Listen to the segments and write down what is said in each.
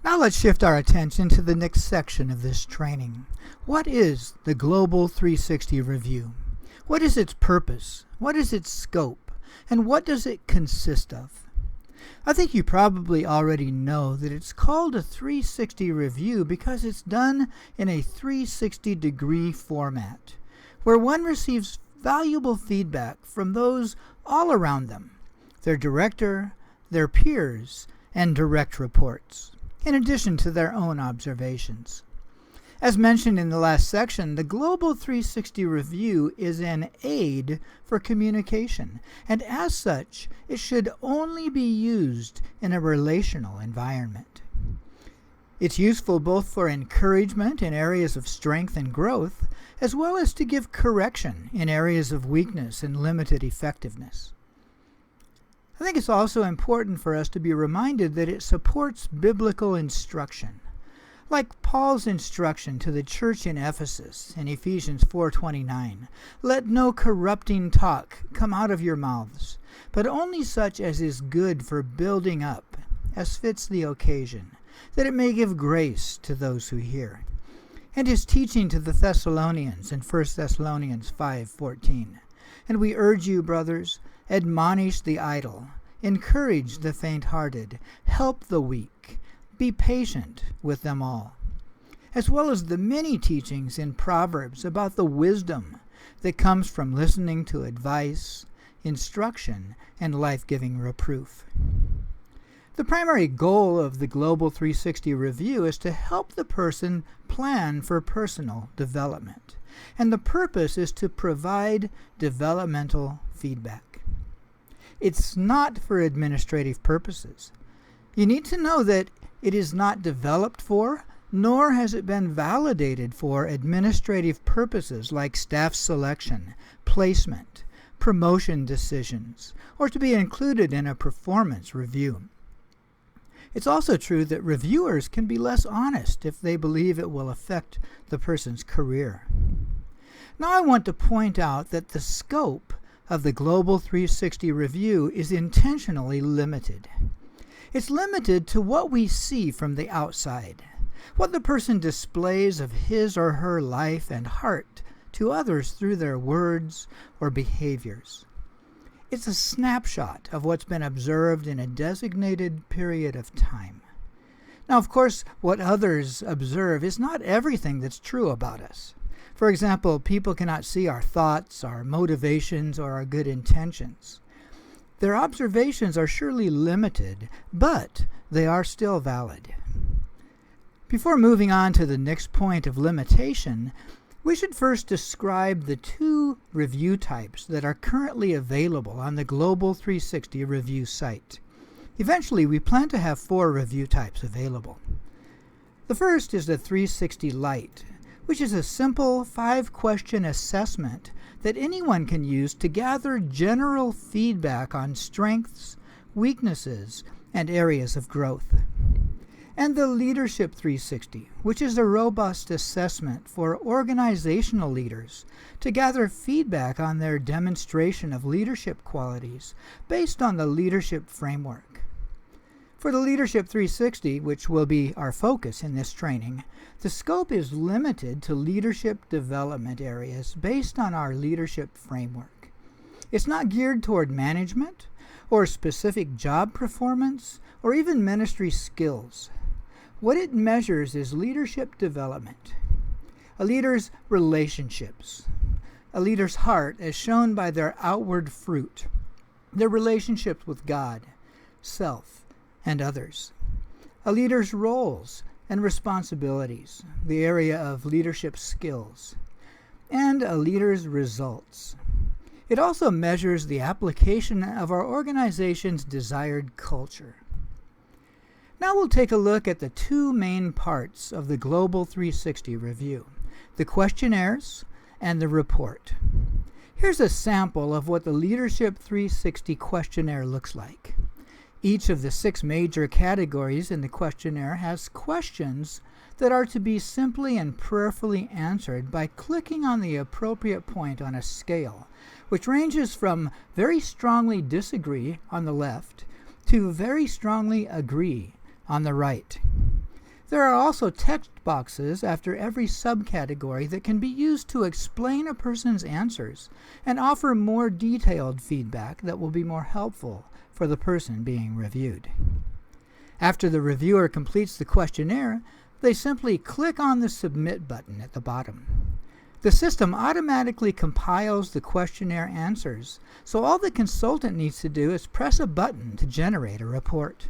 Now let's shift our attention to the next section of this training. What is the Global 360 Review? What is its purpose? What is its scope? And what does it consist of? I think you probably already know that it's called a 360 review because it's done in a 360-degree format, where one receives valuable feedback from those all around them, their director, their peers, and direct reports, in addition to their own observations. As mentioned in the last section, the Global 360 Review is an aid for communication, and as such, it should only be used in a relational environment. It's useful both for encouragement in areas of strength and growth, as well as to give correction in areas of weakness and limited effectiveness. I think it's also important for us to be reminded that it supports biblical instruction. Like Paul's instruction to the church in Ephesus in Ephesians 4:29, "Let no corrupting talk come out of your mouths, but only such as is good for building up, as fits the occasion, that it may give grace to those who hear." And his teaching to the Thessalonians in 1 Thessalonians 5:14, "And we urge you, brothers, admonish the idle, encourage the faint-hearted, help the weak, be patient with them all," as well as the many teachings in Proverbs about the wisdom that comes from listening to advice, instruction, and life-giving reproof. The primary goal of the Global 360 Review is to help the person plan for personal development, and the purpose is to provide developmental feedback. It's not for administrative purposes. You need to know that it is not developed for, nor has it been validated for administrative purposes like staff selection, placement, promotion decisions, or to be included in a performance review. It's also true that reviewers can be less honest if they believe it will affect the person's career. Now I want to point out that the scope of the Global 360 Review is intentionally limited. It's limited to what we see from the outside, what the person displays of his or her life and heart to others through their words or behaviors. It's a snapshot of what's been observed in a designated period of time. Now, of course, what others observe is not everything that's true about us. For example, people cannot see our thoughts, our motivations, or our good intentions. Their observations are surely limited, but they are still valid. Before moving on to the next point of limitation, we should first describe the two review types that are currently available on the Global 360 Review site. Eventually, we plan to have 4 review types available. The first is the 360 Lite, which is a simple 5-question assessment that anyone can use to gather general feedback on strengths, weaknesses, and areas of growth. And the Leadership 360, which is a robust assessment for organizational leaders to gather feedback on their demonstration of leadership qualities based on the leadership framework. For the Leadership 360, which will be our focus in this training, the scope is limited to leadership development areas based on our leadership framework. It's not geared toward management or specific job performance or even ministry skills. What it measures is leadership development, a leader's relationships, a leader's heart as shown by their outward fruit, their relationships with God, self, and others, a leader's roles and responsibilities, the area of leadership skills, and a leader's results. It also measures the application of our organization's desired culture. Now we'll take a look at the 2 main parts of the Global 360 Review, the questionnaires and the report. Here's a sample of what the Leadership 360 questionnaire looks like. Each of the 6 major categories in the questionnaire has questions that are to be simply and prayerfully answered by clicking on the appropriate point on a scale, which ranges from very strongly disagree on the left to very strongly agree on the right. There are also text boxes after every subcategory that can be used to explain a person's answers and offer more detailed feedback that will be more helpful for the person being reviewed. After the reviewer completes the questionnaire, they simply click on the Submit button at the bottom. The system automatically compiles the questionnaire answers, so all the consultant needs to do is press a button to generate a report.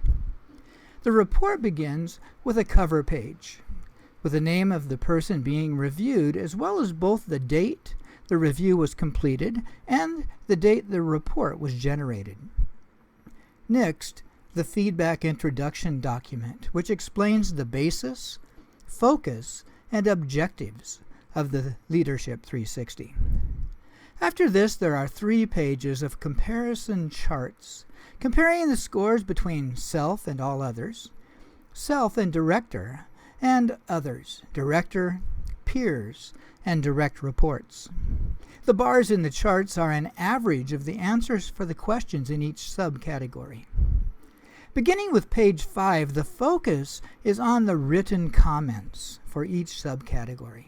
The report begins with a cover page, with the name of the person being reviewed, as well as both the date the review was completed and the date the report was generated. Next, the feedback introduction document, which explains the basis, focus, and objectives of the Leadership 360. After this, there are 3 pages of comparison charts, comparing the scores between self and all others, self and director, and others, director, peers, and direct reports. The bars in the charts are an average of the answers for the questions in each subcategory. Beginning with page 5, the focus is on the written comments for each subcategory.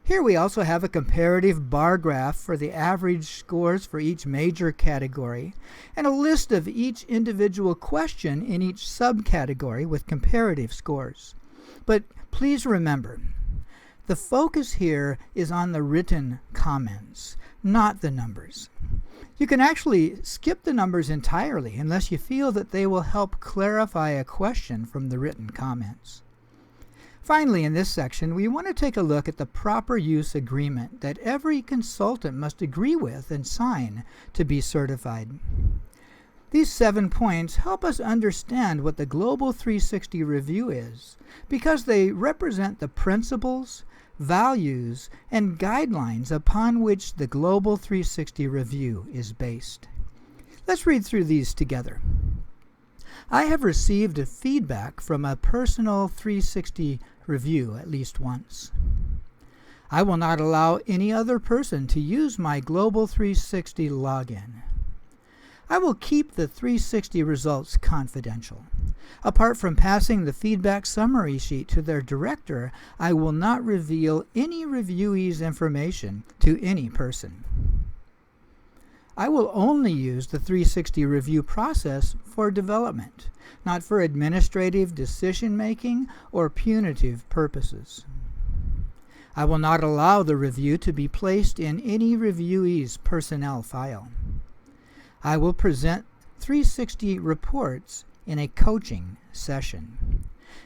Here we also have a comparative bar graph for the average scores for each major category and a list of each individual question in each subcategory with comparative scores. But please remember, the focus here is on the written comments, not the numbers. You can actually skip the numbers entirely unless you feel that they will help clarify a question from the written comments. Finally, in this section, we want to take a look at the proper use agreement that every consultant must agree with and sign to be certified. These 7 points help us understand what the Global 360 Review is, because they represent the principles, values, and guidelines upon which the Global 360 Review is based. Let's read through these together. I have received feedback from a personal 360 review at least once. I will not allow any other person to use my Global 360 login. I will keep the 360 results confidential. Apart from passing the feedback summary sheet to their director, I will not reveal any reviewee's information to any person. I will only use the 360 review process for development, not for administrative decision-making or punitive purposes. I will not allow the review to be placed in any reviewee's personnel file. I will present 360 reports in a coaching session.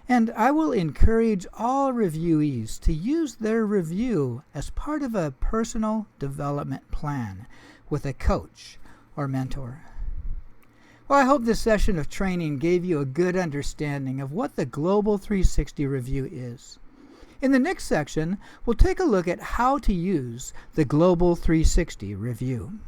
And I will encourage all reviewees to use their review as part of a personal development plan with a coach or mentor. Well, I hope this session of training gave you a good understanding of what the Global 360 Review is. In the next section, we'll take a look at how to use the Global 360 Review.